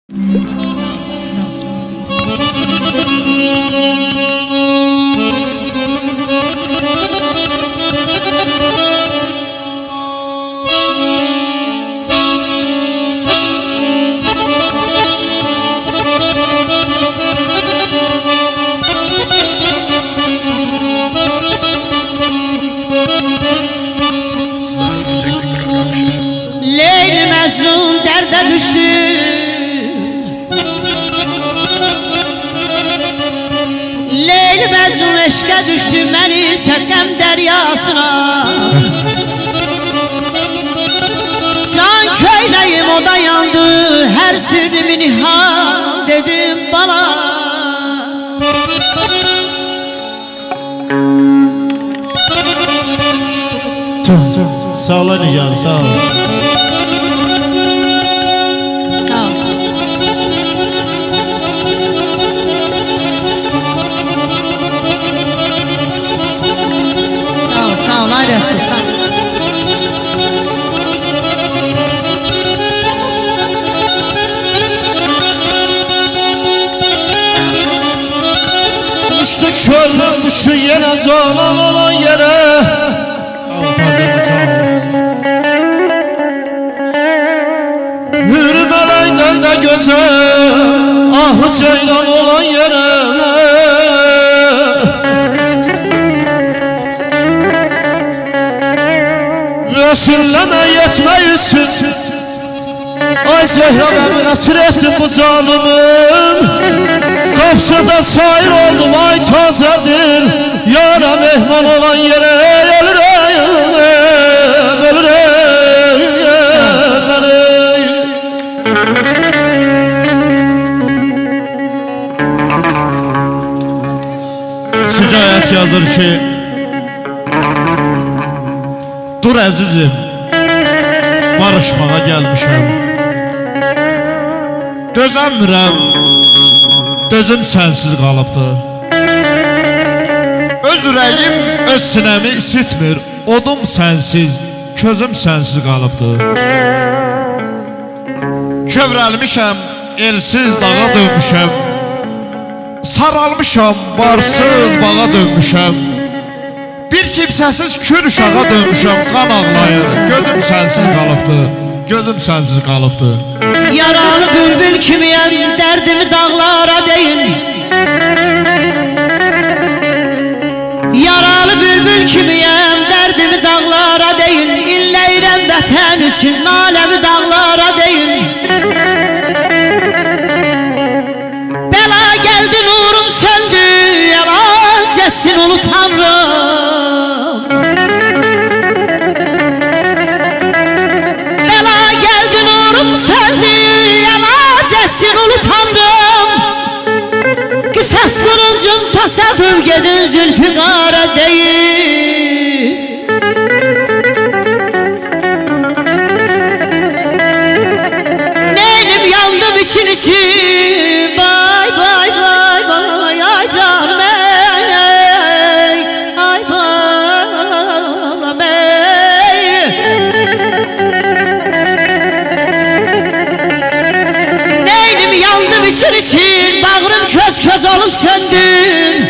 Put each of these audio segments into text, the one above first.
Leyli Məcnun dərdə düşdü, Leyli Məcnun eşqə düşdü, məni isə qəm dəryasına. Can köynəyim oda yandı, hər sirrimi nihal dedim bana. Sağ ol Nican, sağ ol. Sağ ol, ay Rəsul, sağ ol. Uçtu körlüm kuşu yenə zalan olan yerə. Hürü mələkdən də gözəl, ahı seyran olan yerə. Rəsulləmə yetmək üçün, ay Zəhra bəmi əsir etdim bu zalımım. Qapsıda sayır oldum ay tazədir, yara mehman olan yerə. Ölürəm, ölürəm, Şikayət yazır ki, dur əzizim, barışmağa gəlmişəm. Dözəmirəm, dözüm sənsiz qalıbdır. Öz ürəyim, öz sinəmi isitmir, odum sənsiz, közüm sənsiz qalıbdır. Kövrəlmişəm, elsiz dağa dönmüşəm. Saralmışam, barsız bağa dönmüşəm. Bir kimsəsiz kür uşağa dönmüşəm, qan ağlayır. Gözüm sənsiz qalıbdır, gözüm sənsiz qalıbdır. Yaralı bülbül kimiyəm, dərdimi dağlara deyin. Yaralı bülbül kimiyəm, dərdimi dağlara deyin. İnləyirəm vətən üçün, naləmi dağlara deyin. Bəla gəldi, nurum söndü, yalan cəssin ulu Tanrım. Bəla gəldi, nurum söndü, yalan cəssin ulu Tanrım. Qisas qılıncım pasadır, gedin Zülfiqara deyin. Neynim yandım için için, bay bay bay bay, ay canım ey, ay balam ey. Neynim yandım için için, bağrım köz köz olup söndün.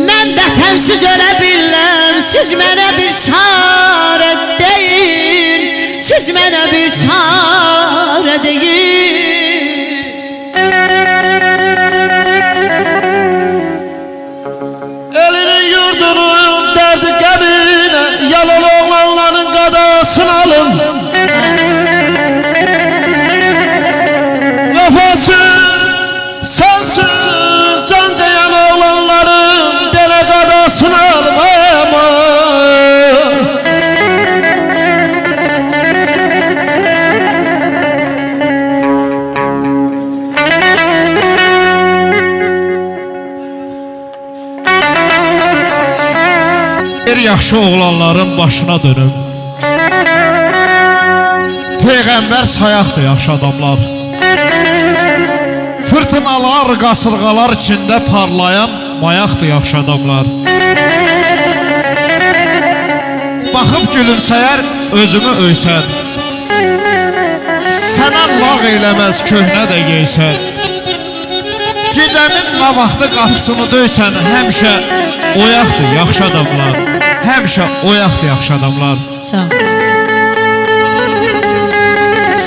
Mən vətənsiz ölə biləm, siz mənə bir çarə deyin, siz mənə bir çarə deyin. Elinin yurdunun dərdi qəminə, yalan oğlanların qadasını alın. Vəfasız, sensiz, can deyən oğlanların belə qadasını alın. Bir yaxşı oğlanların başına dönüm. Peyğəmbər sayaqdır yaxşı adamlar. Fırtınalar, qasırğalar içində parlayan mayaqdır yaxşı adamlar. Baxıb gülümsəyər, özünü öysən. Sənə lağ eləməz köhnə də geysən. Gecənin nə vaxtı qapısını döysən, həmişə oyaqdır yaxşı adamlar. Həmişə oyaqdır yaxşı adamlar. Sağ ol.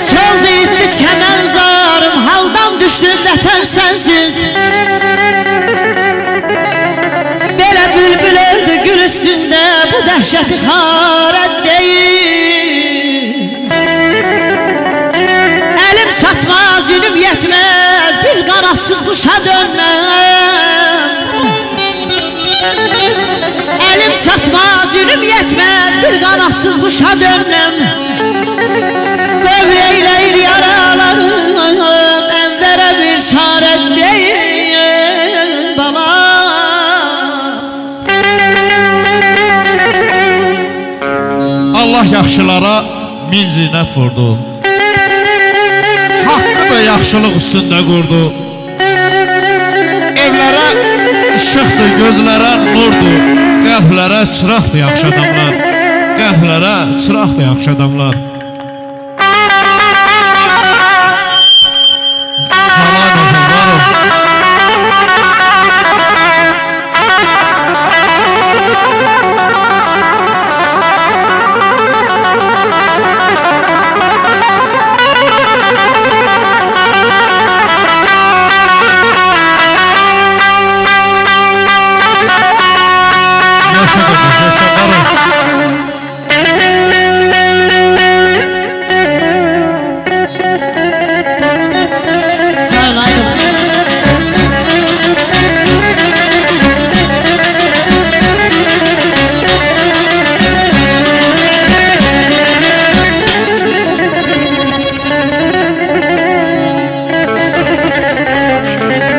Soldu itdi çəmən zarım, haldan düşdüm vətən sənsiz. Belə bülbül öldü gül üstündə, bu dəhşəti xarət deyil. Əlim çatmaz, ünüm yetməz, bir qanatsız quşa dönməm. Əlim çatmaz, ünüm yetməz, bir qanatsız quşa dönməm. Qövreyləyir yaralarım, ənvərə bir çarə deyil bana. Allah yaxşılara min zinət vurdu. Haqqı da yaxşılıq üstündə qurdu. Evlərə işıqdır, gözlərə nurdur. Qəlblərə çıraqdır yaxşı adamlar. Qəlblərə çıraqdır yaxşı adamlar. Salam olsun, var ol. Yaşa qardaş, yaşa, var ol.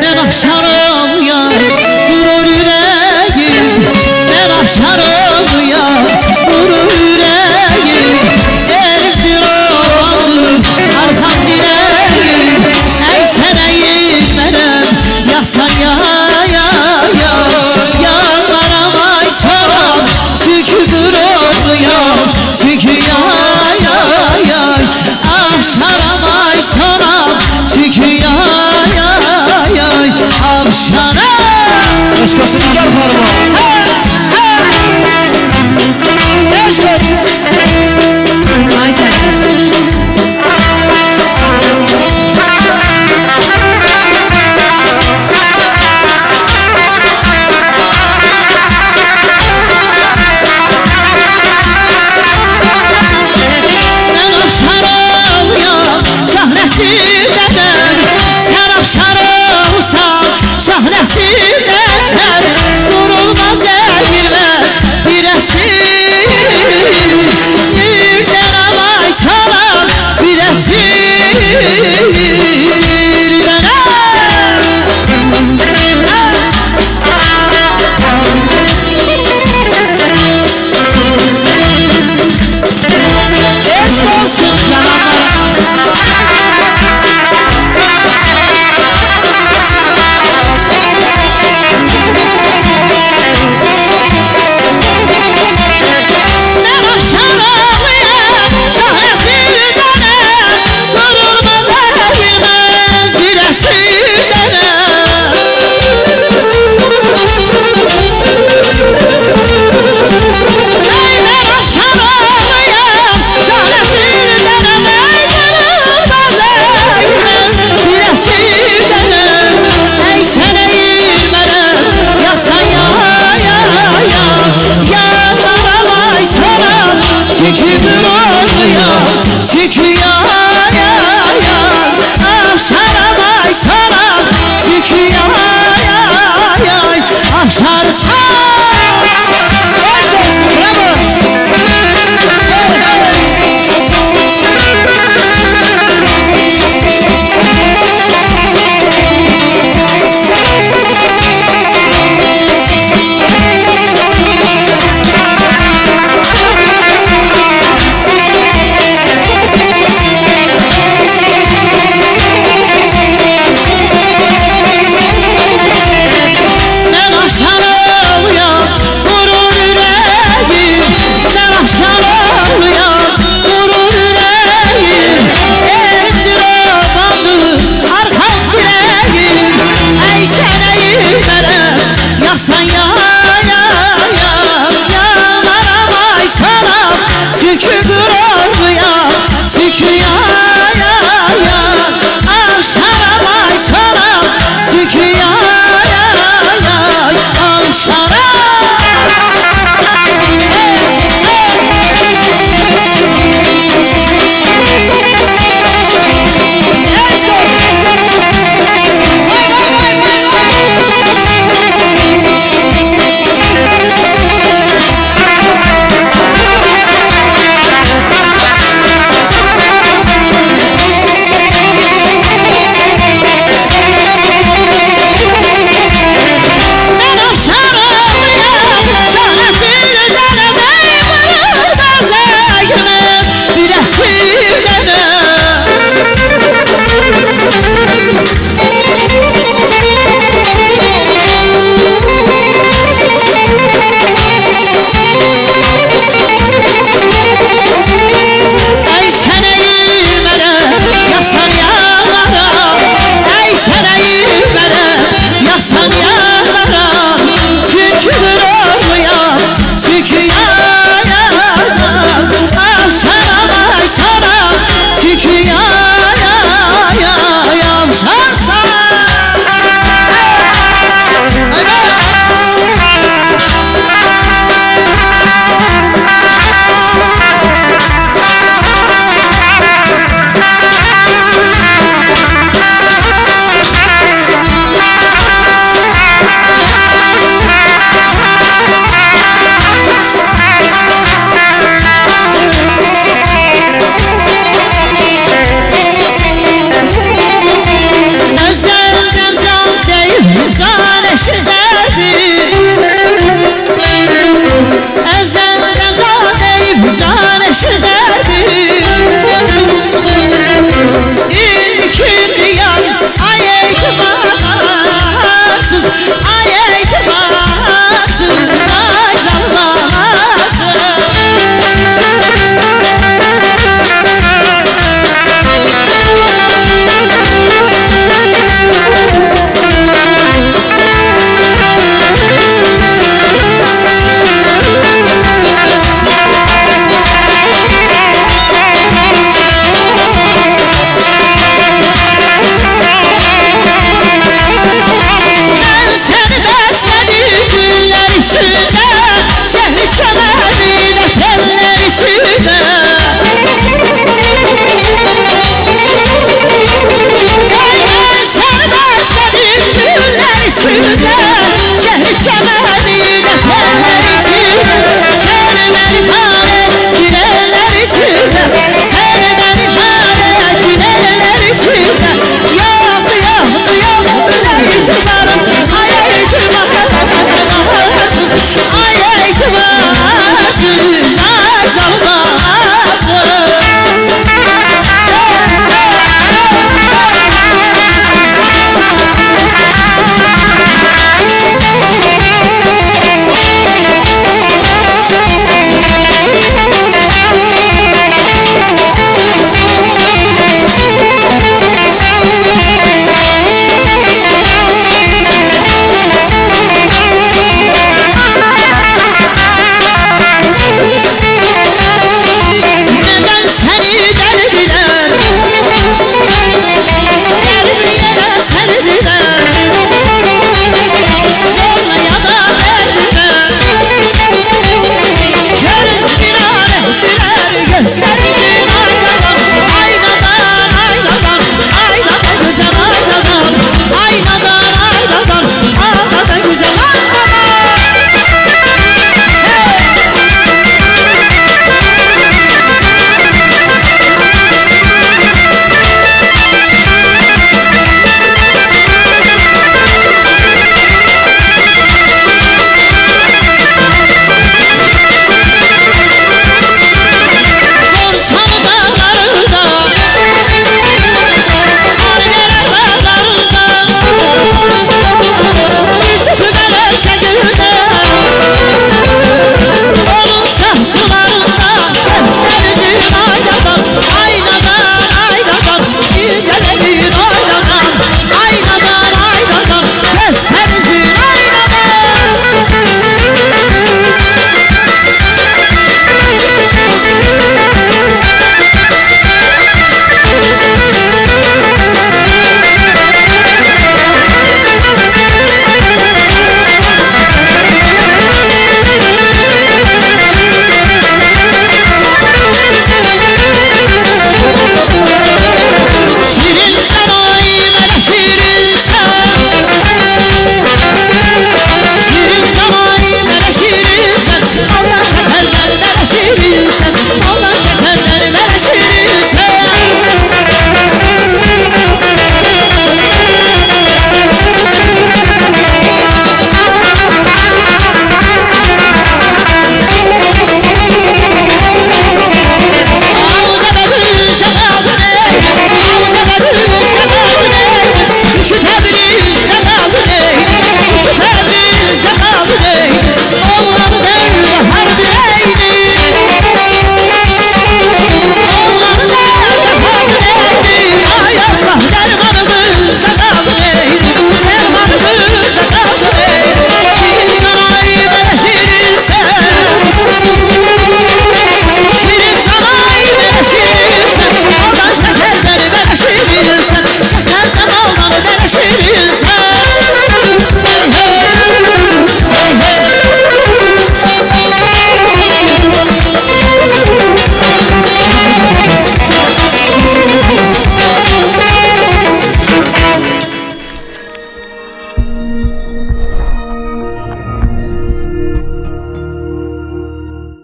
Mən axşarı